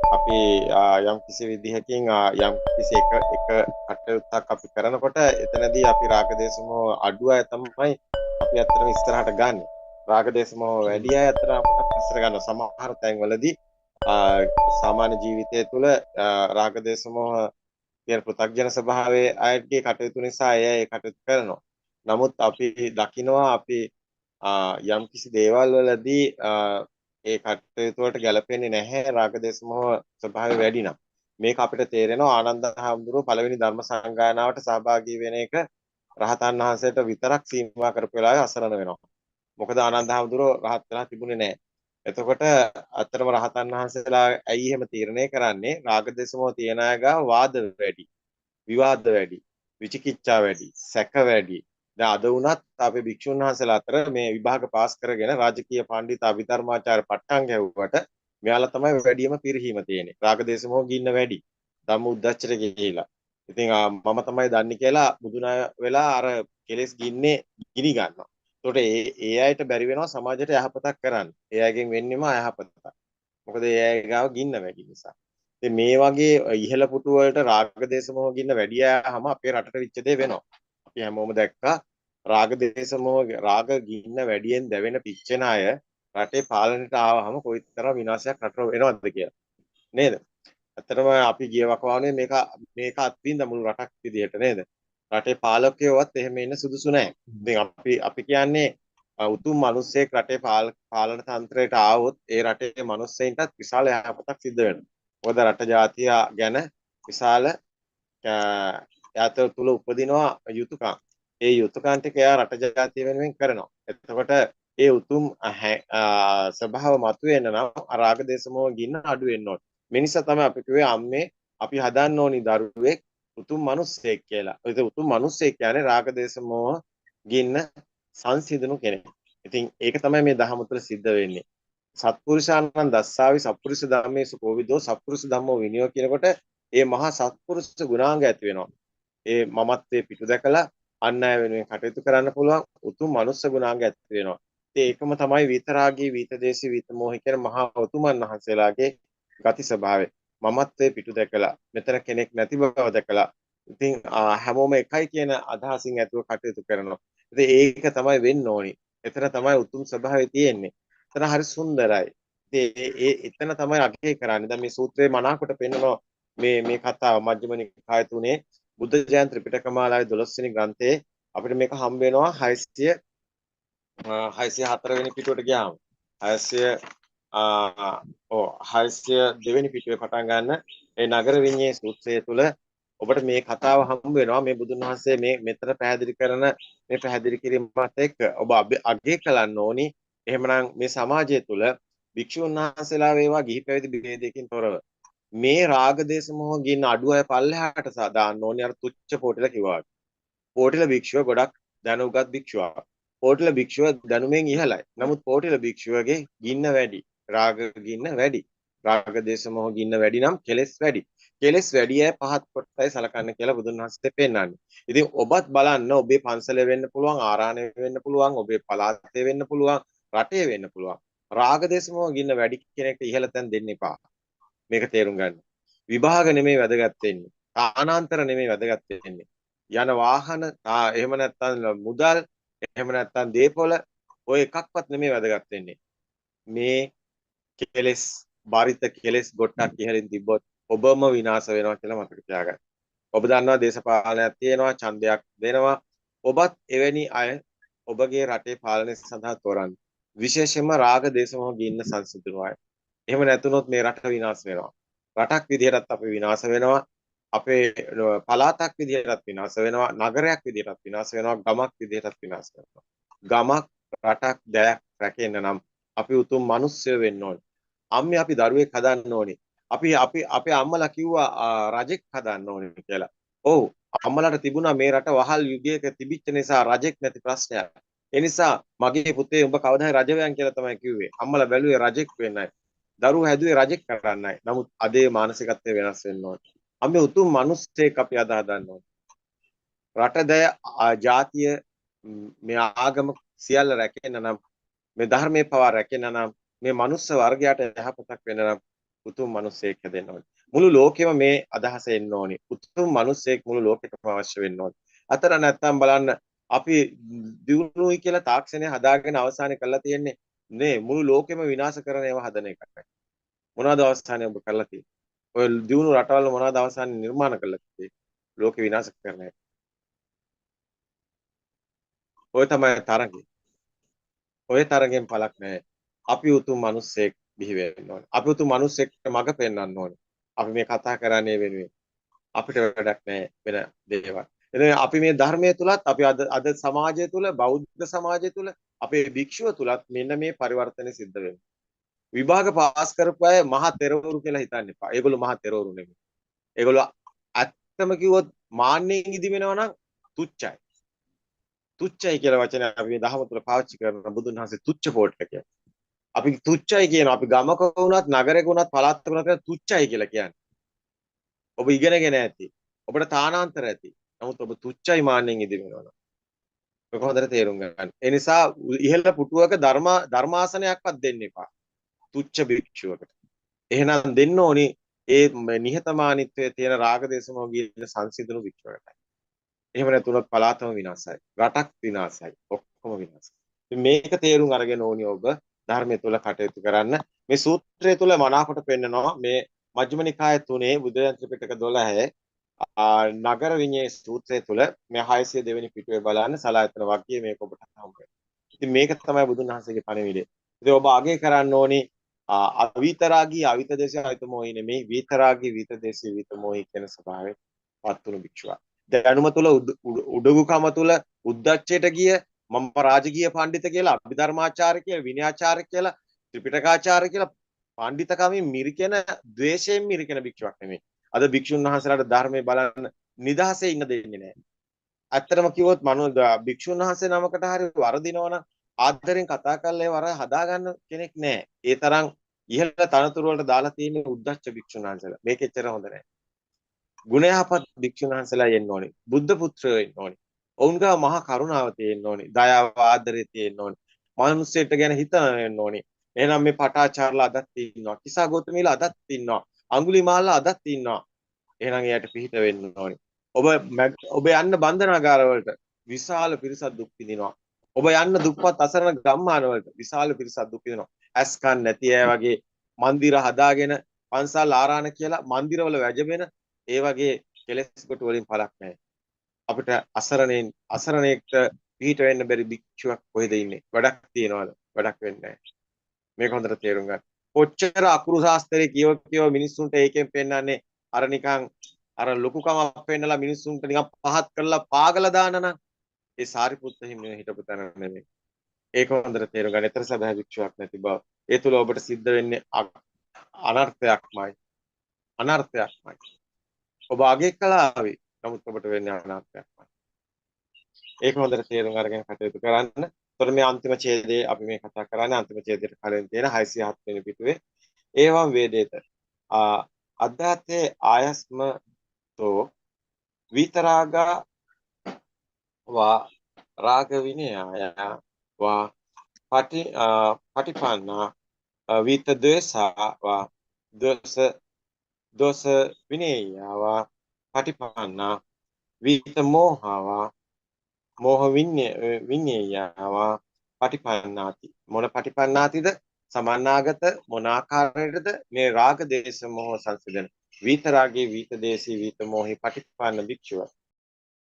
අපි යම් කිසි විදිහකින් යම් කිසි එක කටයුත්තක් අපි කරනකොට එතනදී අපි රාග දේශ මොහ අඩු අය තමයි අපි ඇත්තටම ඉස්සරහට ගන්න. රාග දේශ මොහ වැඩි අය ඇත්තටම අපට පස්සට ගන්නවා. සමහර තැන්වලදී ආ, සාමාන්‍ය ජීවිතය තුළ රාග දේශ මොහ කියන පෘථග්ජන ස්වභාවයේ අයගේ කටයුතු නිසා ඒ කටයුතු කරනවා. නමුත් අපි දකිනවා අපි යම් කිසි දේවල් වලදී ඒ කටයුතු වලට ගැලපෙන්නේ නැහැ රාග දේශ මොහ ස්වභාවය වැඩි නම්. මේක අපිට තේරෙනවා ආනන්ද හාමුදුරුවෝ පළවෙනි ධර්ම සංගායනාවට සහභාගී වෙන එක රහතන් වහන්සේට විතරක් සීමා කරපු වෙලාවේ අසරණ වෙනවා. මොකද ආනන්ද හාමුදුරුවෝ රහත් වෙලා තිබුණේ නැහැ. එතකොට අත්‍තරම රහතන් වහන්සේලා ඇයි එහෙම තීරණය කරන්නේ? රාග දේශ මොහ තියන අය ගාව වාද වැඩි. විවාද වැඩි, විචිකිච්ඡා වැඩි, සැක වැඩි. දැන් අද වුණත් අපේ භික්ෂුන් වහන්සේලා අතර මේ විභාග පාස් කරගෙන රාජකීය පඬිත අභිධර්මාචාර්ය පට්ටම් ගැහුවට මෙයාලා තමයි වැඩිම පිරිහීම තියෙන්නේ. රාගදේශ මොහ ගින්න වැඩි. ධම්ම උද්දච්චයට ගිහිලා. ඉතින් මම තමයි දන්නේ කියලා බුදුනාය වෙලා අර කෙලෙස් ගින්නේ ගිනි ගන්නවා. ඒතකොට ඒ අයට බැරි වෙනවා සමාජයට යහපතක් කරන්න. ඒ අයගෙන් වෙන්නේම අයහපතක්. මොකද ඒ අය ගාව ගින්න වැඩි නිසා. ඉතින් මේ වගේ ඉහළ පුටු වලට රාග දේශ මොහ ගින්න වැඩි ආවම අපේ රටට විච්ච දේ වෙනවා. අපි හැමෝම දැක්කා රාග දේශ මොහ රාග ගින්න වැඩියෙන් දැවෙන පිච්චෙන අය රටේ පාලනයට ආවම කොයිතරම් විනාශයක් රටට වෙනවද කියලා. නේද? ඇත්තටම අපි ගිය වකවානුවේ මේක අත්විඳ මුළු රටක් විදිහට නේද? රටේ පාලකයෝවත් එහෙම ඉන්න සුදුසු නැහැ. ඉතින් අපි කියන්නේ උතුම් මිනිස්සෙක් රටේ පාලන තන්ත්‍රයට ආවොත් ඒ රටේ මිනිස්සෙයින්ටත් විශාල යහපතක් සිද්ධ වෙනවා. මොකද රට ජාතිය ගැන විශාල යාත තුල උපදිනවා යුතුයකම්. ඒ යුතුයකම් ටික එයා රට ජාතිය වෙනුවෙන් කරනවා. එතකොට ඒ උතුම් ස්වභාව මතුවෙන්න නම් රාග දේශ මොහ ගින්න අඩු වෙන්න ඕනේ. මේ නිසා තමයි අපි කිව්වේ අම්මේ අපි හදන්න ඕනි දරුවෙක් උතුම් මිනිස්සෙක් කියලා. ඒ උතුම් මිනිස්සෙක් කියන්නේ රාග දේශ මොහ ගින්න සංසිඳුණු කෙනෙක්. ඉතින් ඒක තමයි මේ දහම තුළ සිද්ධ වෙන්නේ. සත්පුරුෂානං දස්සාවි සත්පුරුෂ ධම්මේසු කෝවිදෝ සත්පුරුෂ ධම්මෝ විනයෝ කියනකොට ඒ මහා සත්පුරුෂ ගුණාංග ඇති වෙනවා. ඒ මමත්වයේ පිටු දැකලා අන් අය වෙනුවෙන් කටයුතු කරන්න පුළුවන් උතුම් මනුස්ස ගුණාංග ඇති වෙනවා. ඒකම තමයි විතරාගී විතදේශී විතමෝහි කියන මහා උතුමන් වහන්සේලාගේ ගති ස්වභාවය. මමත්වයේ පිටු දැකලා මෙතන කෙනෙක් නැති බව දැකලා ඉතින් හැමෝම එකයි කියන අදහසින් ඇතුව කටයුතු කරනවා. ඉතින් ඒක තමයි වෙන්න ඕනි. එතන තමයි උතුම් ස්වභාවය තියෙන්නේ. එතන හරි සුන්දරයි. ඉතින් එතන තමයි අගය කරන්නේ. දැන් මේ සූත්‍රයේ මනාකොට පෙන්නනවා මේ කතාව මජ්ක්‍ධිම නිකාය තුනේ බුද්ධ ජයන්ති ත්‍රිපිටක මාලාවේ 12 වෙනි ග්‍රන්ථයේ අපිට මේක හම්බ වෙනවා 604 වෙනි පිටුවට ගියාම 600 602 වෙනි පිටුවේ පටන් ගන්න ඒ නගර විඤ්ඤේ සූත්‍රය තුල ඔබට මේ කතාව හම්බ වෙනවා මේ බුදුන් වහන්සේ මේ මෙතන පැහැදිලි කරන මේ පැහැදිලි කිරීමත් එක්ක ඔබ අගය කළන්න ඕනි. එහෙමනම් මේ සමාජය තුල භික්ෂුන් වහන්සේලා වේවා ගිහි පැවිදි ભેදයකින් තොරව මේ රාග දේශ මොහ ගින්න අඩු අය පල්ලෙහාට දාන්න ඕනේ අර තුච්ච පොටිල කිව්වා. පොටිල භික්ෂුව ගොඩක් දැනුගත් භික්ෂුවක්. පොටිල භික්ෂුව දැනුමෙන් ඉහළයි. නමුත් පොටිල භික්ෂුවගේ ගින්න වැඩි. රාග ගින්න වැඩි. රාග දේශ මොහ ගින්න වැඩි නම් කෙලෙස් වැඩි. කෙලෙස් වැඩි අය පහත් කොටයි සලකන්න කියලා බුදුන් වහන්සේ පෙන්නන්නේ. ඉතින් ඔබත් බලන්න ඔබේ පන්සලේ වෙන්න පුළුවන්, ආරාණ්‍යයේ වෙන්න පුළුවන්, ඔබේ පළාතේ වෙන්න පුළුවන්, රටේ වෙන්න පුළුවන්. රාග දේශ මොහ ගින්න වැඩි කෙනෙක්ට ඉහළ තැන් දෙන්න එපා. මේක තේරුම් ගන්න. විභාග නෙමෙයි වැදගත් වෙන්නේ. කාණාන්තර නෙමෙයි වැදගත් වෙන්නේ. යන වාහන, එහෙම නැත්නම් මුදල්, එහෙම නැත්නම් දේපොළ ඔය එකක්වත් නෙමෙයි වැදගත් වෙන්නේ. මේ කෙලෙස් බාරිත කෙලෙස් ගොට්ටක් ඉහළින් තිබ්බොත් ඔබම විනාශ වෙනවා කියලා මතක තියාගන්න. ඔබ දන්නවා දේශපාලනයක් තියෙනවා, ඡන්දයක් දෙනවා. ඔබත් එවැනි අය ඔබගේ රටේ පාලනය සඳහා තෝරන්න. විශේෂයෙන්ම රාග දේශමෝහ ගින්න සංසිඳුණු අය. එහෙම නැතුනොත් මේ රට විනාශ වෙනවා. රටක් විදිහටත් අපි විනාශ වෙනවා. අපේ පළාතක් විදිහටත් විනාශ වෙනවා. නගරයක් විදිහටත් විනාශ වෙනවා. ගමක් විදිහටත් විනාශ වෙනවා. ගමක් රටක් දැයක් රැකෙන්න නම් අපි උතුම් මිනිස්සු වෙන්න ඕනේ. අම්මේ අපි දරුවෙක් හදන්න ඕනේ. අපි අපේ අම්මලා කිව්වා රජෙක් හදන්න ඕනේ කියලා. ඔව් අම්මලාට තිබුණා මේ රට වහල් යුගයක තිබිච්ච නිසා රජෙක් නැති ප්‍රශ්නයක්. ඒ නිසා මගේ පුතේ උඹ කවදා හරි රජ වෙයන් කියලා තමයි කිව්වේ. අම්මලා බැලුවේ රජෙක් වෙන්නයි. දරුවෝ හැදුවේ රජෙක් කරන්නයි. නමුත් අදේ මානසිකත්වය වෙනස් වෙන්න ඕනේ. අපි උතුම් මිනිස්සෙක් අපි අද හදන්න ඕනේ. රටදය ජාතිය මේ ආගම සියල්ල රැකෙන්න නම් මේ ධර්මයේ පවා රැකෙන්න නම් මේ මනුස්ස වර්ගයට යහපතක් වෙන්න නම් උතුම් මිනිසෙක් හැදෙන්න ඕනේ. මුළු ලෝකෙම මේ අදහස එන්න ඕනේ. උතුම් මිනිසෙක් මුළු ලෝකෙටම අවශ්‍ය වෙන්න ඕනේ. අතර නැත්තම් බලන්න අපි දිනුනුයි කියලා තාක්ෂණය හදාගෙන අවසානයේ කරලා තියෙන්නේ නේ මුළු ලෝකෙම විනාශ කරන ඒවා හදන එකයි. මොනවද අවසානයේ ඔබ කරලා තියෙන්නේ? ඔය දිනුණු රටවල මොනවද අවසානයේ නිර්මාණ කරලා තියෙන්නේ? ලෝකෙ විනාශ කරන එක. ඔය තමයි තරඟය. ඔය තරගෙන් පළක් නැහැ. අපි උතුම් මිනිස්සෙක් බිහි වෙන්න ඕනේ. අපි උතුම් මිනිස්සෙක්ට මඟ පෙන්වන්න ඕනේ. අපි මේ කතා කරන්නේ වෙනුවෙන්. අපිට වැඩක් නැහැ වෙන දේවල්. එතන අපි මේ ධර්මයේ තුලත් අපි අද සමාජය තුල බෞද්ධ සමාජය තුල අපේ භික්ෂුව තුලත් මෙන්න මේ පරිවර්තනය සිද්ධ වෙනවා. විභාග පාස් කරපු අය මහා තෙරවරු කියලා හිතන්න එපා. ඒගොල්ලෝ මහා තෙරවරු නෙමෙයි. ඒගොල්ලෝ ඇත්තම කිව්වොත් මාන්නෙන් ඉදිමෙනවා නම් තුච්චයි. තුච්චයි කියලා වචනය අපි මේ දහම තුල පාවිච්චි කරන බුදුන් වහන්සේ තුච්ච පොට්ට කියන්නේ. අපි තුච්චයි කියනවා. අපි ගමක වුණත් නගරයක වුණත් පළාතක වුණත් තුච්චයි කියලා කියන්නේ. ඔබ ඉගෙනගෙන ඇති. ඔබට තානාන්තර ඇති. නමුත් ඔබ තුච්චයි මාන්නෙන් ඉදිමෙනවා. ඔක හොඳට තේරුම් ගන්න. ඒ නිසා ඉහළ පුටුවක ධර්මාසනයක්වත් දෙන්න එපා. තුච්ච භික්ෂුවකට. එහෙනම් දෙන්න ඕනි ඒ නිහතමානීත්වයේ තියෙන රාග දේශමෝ කියන සංසිඳුණු භික්ෂුවකට. එහෙම නැතුනොත් පළාතම විනාශයි. රටක් විනාශයි. ඔක්කොම විනාශයි. මේක තේරුම් අරගෙන ඕනි ඔබ ධර්මයේ තුල කටයුතු කරන්න. මේ සූත්‍රය තුල මනාකොට පෙන්නනවා මේ මජ්ක්‍ධිම නිකාය 3 බුද්ධ ත්‍රිපිටක 12 නගර විඤ්ඤේ සූත්‍රය තුල මේ 602 වෙනි පිටුවේ බලන්න සලායතන වර්ගයේ මේක ඔබට හම්බ වෙනවා. ඉතින් මේක තමයි බුදුන් වහන්සේගේ පණිවිඩය. ඉතින් ඔබ අගය කරන්න ඕනි අවිතරාගී අවිතදේශී අවිතමෝහි නෙමෙයි විතරාගී විතදේශී විතමෝහි කියන ස්වභාවයෙන් පත්තුණු භික්ෂුවක්. දැනුම තුල උඩගුකම තුල උද්දච්චයට ගිය මම රාජකීය පඬිත කියලා අභිධර්මාචාර්ය කියලා විනයාචාර්ය කියලා ත්‍රිපිටකාචාර්ය කියලා පඬිතකමින් මිරිකෙන ද්වේෂයෙන් මිරිකෙන භික්ෂුවක් නෙමෙයි. අද භික්ෂුන් වහන්සේලාට ධර්මයේ බලන්න නිදහසේ ඉන්න දෙන්නේ නැහැ. ඇත්තටම කිව්වොත් භික්ෂුන් වහන්සේ නමකට හරි වරදිනවනම් ආදරෙන් කතා කරලා ඒ වර හදාගන්න කෙනෙක් නැහැ. ඒ තරම් ඉහළ තනතුරු වලට දාලා තියෙන උද්දච්ච භික්ෂුන් වහන්සේලා. මේක එච්චර හොඳ නැහැ. ගුණයහපත් භික්ෂුන් වහන්සේලා එන්න ඕනේ. බුද්ධ පුත්‍රයෝ එන්න ඕනේ. ඔවුන් ගාව මහා කරුණාව තියෙන්න ඕනේ. දයාව ආදරය තියෙන්න ඕනේ. මනුස්සයෙක්ට ගැන හිතන වෙන්න ඕනේ. එහෙනම් මේ පටාචාර්ලා අදත් ඉන්නවා. කිසා ගෞතමීලා අදත් ඉන්නවා. අඟුලිමාල්ලා අදත් ඉන්නවා. එහෙනම් එයාට පිහිට වෙන්න ඕනේ. ඔබ යන්න බන්ධනාගාර වලට විශාල පිරිසක් දුක් විඳිනවා. ඔබ යන්න දුප්පත් අසරණ ගම්මාන වලට විශාල පිරිසක් දුක් විඳිනවා. ඇස්කන් නැති අය වගේ මන්දිර හදාගෙන පන්සල් ආරාණ කියලා මන්දිරවල වැජබෙන ඒ වගේ කෙලෙස් කොට වලින් පළක් නැහැ. අපිට අසරණේකට පිහිට වෙන්න බැරි භික්ෂුවක් කොහෙද ඉන්නේ? වැඩක් තියනවාද? වැඩක් වෙන්නේ නැහැ. මේක හොඳට තේරුම් ගන්න. කොච්චර අකුරු ශාස්ත්‍රයේ කියව මිනිස්සුන්ට ඒකෙන් පෙන්නන්නේ අර නිකන් අර ලොකුකමක් පෙන්නලා මිනිස්සුන්ට නිකන් පහත් කරලා පාගලා දානනම් ඒ සාරිපුත්ත හිමියෝ හිටපු තැන නෙමෙයි. ඒක හොඳට තේරුම් ගන්න. ඊතර සබහ භික්ෂුවක් නැති බව. ඒ තුල ඔබට සිද්ධ වෙන්නේ අනර්ථයක්මයි. අනර්ථයක්මයි. ඔබ අගේ කලාවේ. නමුත් ඔබට වෙන්නේ අනර්ථයක්මයි. ඒක හොඳට තේරුම් අරගෙන කටයුතු කරන්න. එතකොට මේ අන්තිම ඡේදයේ අපි මේ කතා කරන්නේ අන්තිම ඡේදයට කලින් තියෙන 607 වෙනි පිටුවේ ඒවම් වේදේත අද්දාතේ ආයස්මතෝ විතරාගා වා රාග විනයය වා පටිපන්නා විත ද්වේසා වා දෝස විනයය වා පටිපන්නා විත මෝහවා මෝහ විඤ්ඤායවා පටිපන්නාති මොන පටිපන්නාතිද සමන්නාගත මොන ආකාරයටද මේ රාග දේශ මොහ සංසිඳන විතරාගේ විත දේශී විත මොහි පටිපන්න භික්ෂුව